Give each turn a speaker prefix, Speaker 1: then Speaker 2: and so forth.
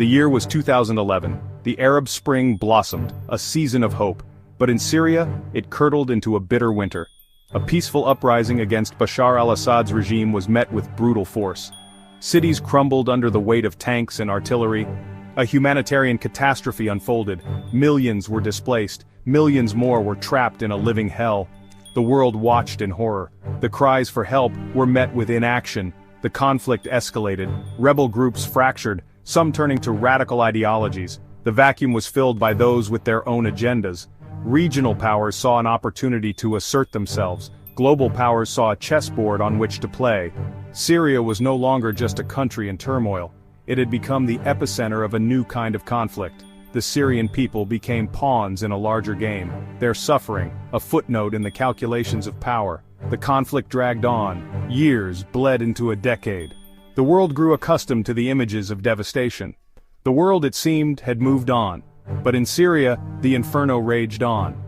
Speaker 1: The year was 2011. The Arab Spring blossomed, a season of hope. But in Syria, it curdled into a bitter winter. A peaceful uprising against Bashar al-Assad's regime was met with brutal force. Cities crumbled under the weight of tanks and artillery. A humanitarian catastrophe unfolded. Millions were displaced. Millions more were trapped in a living hell. The world watched in horror. The cries for help were met with inaction. The conflict escalated. Rebel groups fractured, some turning to radical ideologies. The vacuum was filled by those with their own agendas. Regional powers saw an opportunity to assert themselves. Global powers saw a chessboard on which to play. Syria was no longer just a country in turmoil. It had become the epicenter of a new kind of conflict. The Syrian people became pawns in a larger game. Their suffering, a footnote in the calculations of power. The conflict dragged on. Years bled into a decade. The world grew accustomed to the images of devastation. The world, it seemed, had moved on. But in Syria, the inferno raged on.